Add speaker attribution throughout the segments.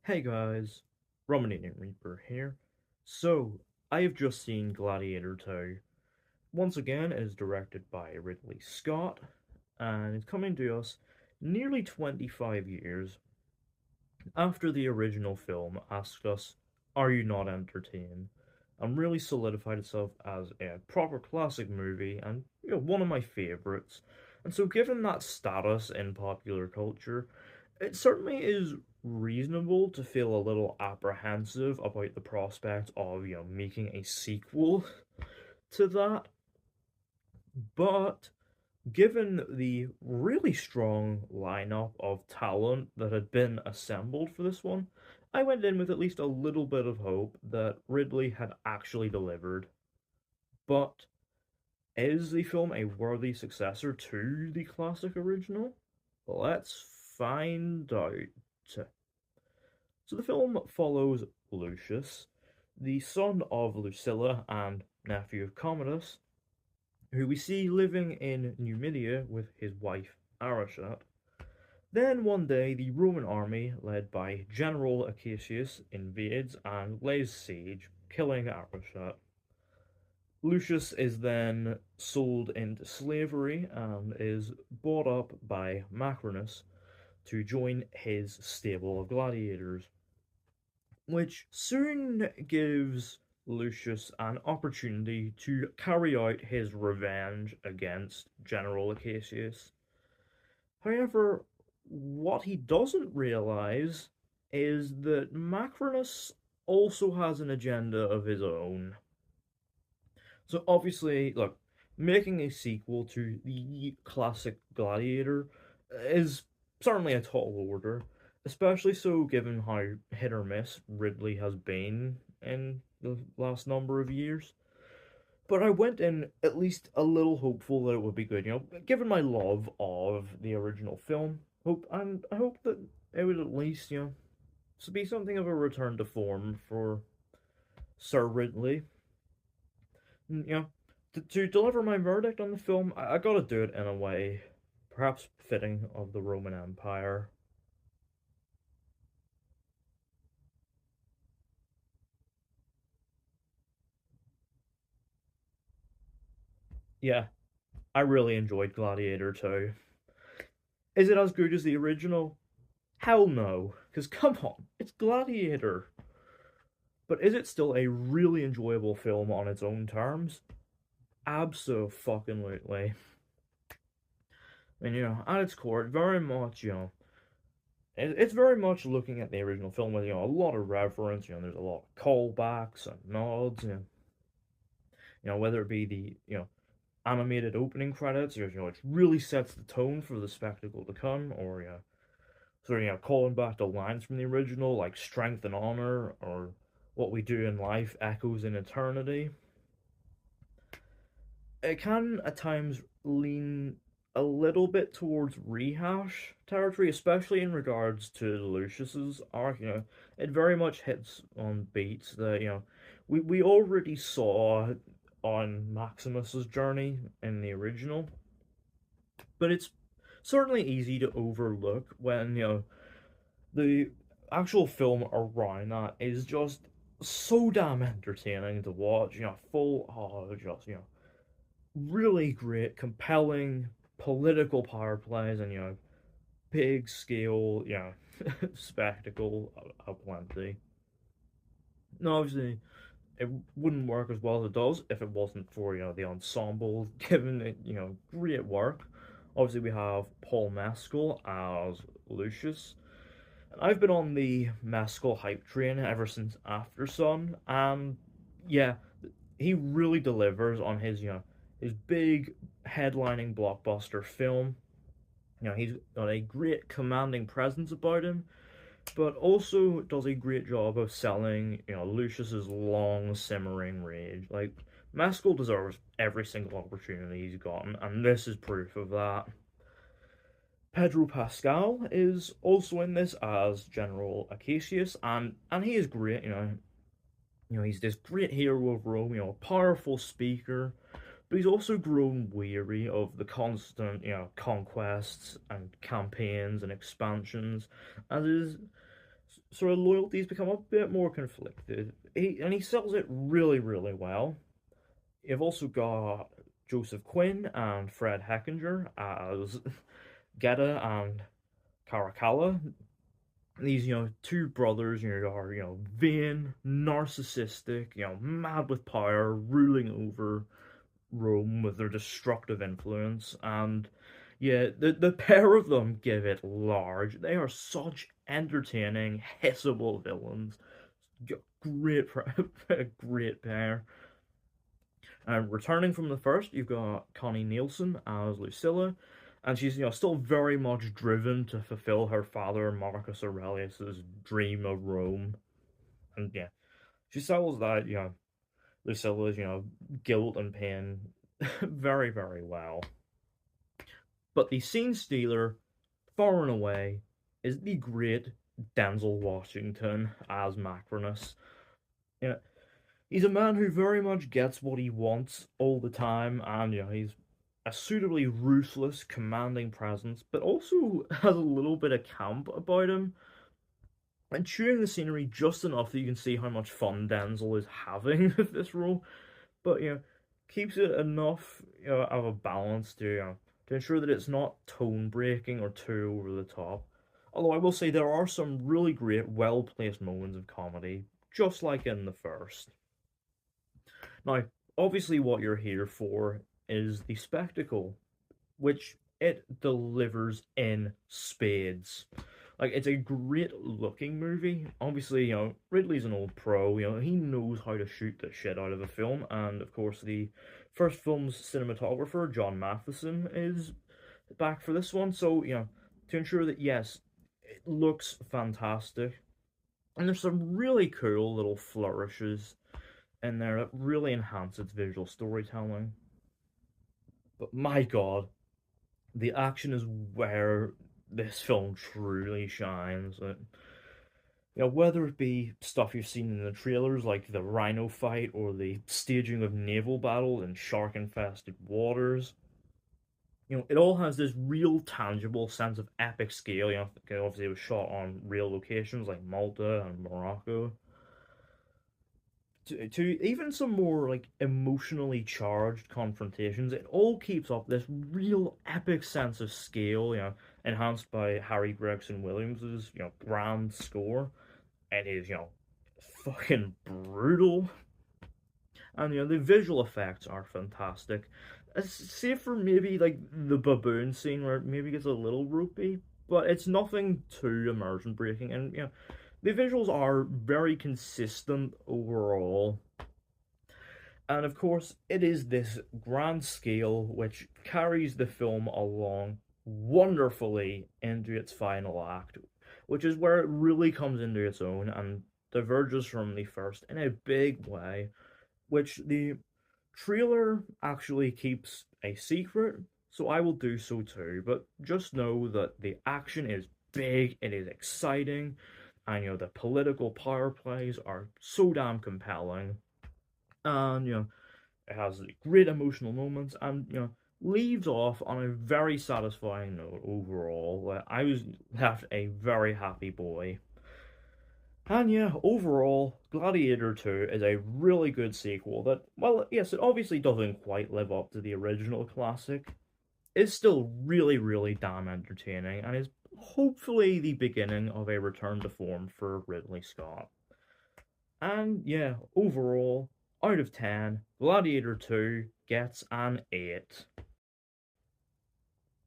Speaker 1: Hey guys, Romanian Reaper here. So, I have just seen Gladiator II. Once again, it is directed by Ridley Scott, and it's coming to us nearly 25 years after the original film asked us, are you not entertained? And really solidified itself as a proper classic movie and, one of my favourites. And so, given that status in popular culture, it certainly is reasonable to feel a little apprehensive about the prospect of, making a sequel to that. But given the really strong lineup of talent that had been assembled for this one, I went in with at least a little bit of hope that Ridley had actually delivered. But is the film a worthy successor to the classic original? Let's find out. So the film follows Lucius, the son of Lucilla and nephew of Commodus, who we see living in Numidia with his wife Arichat. Then one day the Roman army, led by General Acacius, invades and lays siege, killing Arichat. Lucius is then sold into slavery and is bought up by Macrinus to join his stable of gladiators, which soon gives Lucius an opportunity to carry out his revenge against General Acacius. However, what he doesn't realize is that Macrinus also has an agenda of his own. So obviously, look, making a sequel to the classic Gladiator is certainly a tall order, especially so given how hit or miss Ridley has been in the last number of years. But I went in at least a little hopeful that it would be good, given my love of the original film. I hope that it would at least, be something of a return to form for Sir Ridley. To deliver my verdict on the film, I gotta do it in a way perhaps fitting of the Roman Empire. Yeah, I really enjoyed Gladiator II. Is it as good as the original? Hell no, because come on, it's Gladiator. But is it still a really enjoyable film on its own terms? Abso-fucking-lutely. And, at its core, it very much, it's very much looking at the original film with, a lot of reference, there's a lot of callbacks and nods, whether it be the, animated opening credits, it really sets the tone for the spectacle to come, or, sort of, calling back to lines from the original, like strength and honor, or what we do in life echoes in eternity. It can at times lean a little bit towards rehash territory, especially in regards to Lucius's arc. It very much hits on beats that we already saw on Maximus's journey in the original, but it's certainly easy to overlook when the actual film around that is just so damn entertaining to watch. Full of just really great, compelling political power plays and big scale spectacle aplenty. Now, obviously, it wouldn't work as well as it does if it wasn't for the ensemble giving it great work. Obviously, we have Paul Mescal as Lucius. And I've been on the Mescal hype train ever since After Sun, and yeah, he really delivers on his big headlining blockbuster film. He's got a great commanding presence about him, but also does a great job of selling, Lucius's long simmering rage. Like, Mescal deserves every single opportunity he's gotten, and this is proof of that. Pedro Pascal is also in this as General Acacius, and he is great. He's this great hero of Rome. A powerful speaker, but he's also grown weary of the constant, conquests and campaigns and expansions, and his sort of loyalties become a bit more conflicted. He sells it really, really well. You've also got Joseph Quinn and Fred Heckinger as Geta and Caracalla. These, two brothers, are, vain, narcissistic, mad with power, ruling over Rome with their destructive influence. And yeah, the pair of them give it large. They are such entertaining, hissable villains. Great, great pair. And returning from the first, you've got Connie Nielsen as Lucilla, and she's still very much driven to fulfill her father Marcus Aurelius's dream of Rome. And yeah, she sells that Lucilla's guilt and pain very, very well. But the scene stealer, far and away, is the great Denzel Washington as Macronus. Yeah, he's a man who very much gets what he wants all the time, and he's a suitably ruthless, commanding presence, but also has a little bit of camp about him. And chewing the scenery just enough that you can see how much fun Denzel is having with this role, but keeps it enough of a balance to ensure that it's not tone breaking or too over the top. Although I will say there are some really great, well placed moments of comedy, just like in the first. Now, obviously, what you're here for is the spectacle, which it delivers in spades. Like, it's a great looking movie. Obviously, Ridley's an old pro, he knows how to shoot the shit out of a film. And of course, the first film's cinematographer, John Matheson, is back for this one. So, to ensure that, yes, it looks fantastic. And there's some really cool little flourishes in there that really enhance its visual storytelling. But my god, the action is where this film truly shines. Whether it be stuff you've seen in the trailers, like the rhino fight, or the staging of naval battles in shark-infested waters, it all has this real tangible sense of epic scale. Obviously it was shot on real locations like Malta and Morocco. To even some more like emotionally charged confrontations, it all keeps up this real epic sense of scale, enhanced by Harry Gregson Williams's, grand score. It is, fucking brutal. And the visual effects are fantastic. Save for maybe like the baboon scene where it maybe gets a little ropey, but it's nothing too immersion breaking. And the visuals are very consistent overall. And of course, it is this grand scale which carries the film along wonderfully into its final act, which is where it really comes into its own and diverges from the first in a big way, which the trailer actually keeps a secret, so I will do so too. But just know that the action is big, it is exciting, and the political power plays are so damn compelling, and it has great emotional moments, and leaves off on a very satisfying note overall. I was left a very happy boy. And yeah, overall, Gladiator II is a really good sequel that, well, yes, it obviously doesn't quite live up to the original classic. It's still really, really damn entertaining, and is hopefully the beginning of a return to form for Ridley Scott. And yeah, overall, out of 10, Gladiator 2 gets an 8.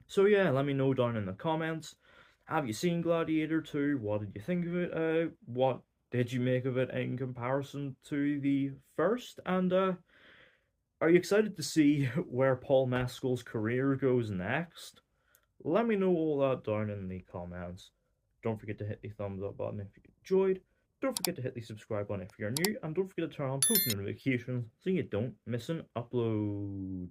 Speaker 1: So yeah, let me know down in the comments. Have you seen Gladiator 2? What did you think of it? What did you make of it in comparison to the first? And are you excited to see where Paul Mescal's career goes next? Let me know all that down in the comments. Don't forget to hit the thumbs up button if you enjoyed. Don't forget to hit the subscribe button if you're new. And don't forget to turn on post notifications so you don't miss an upload.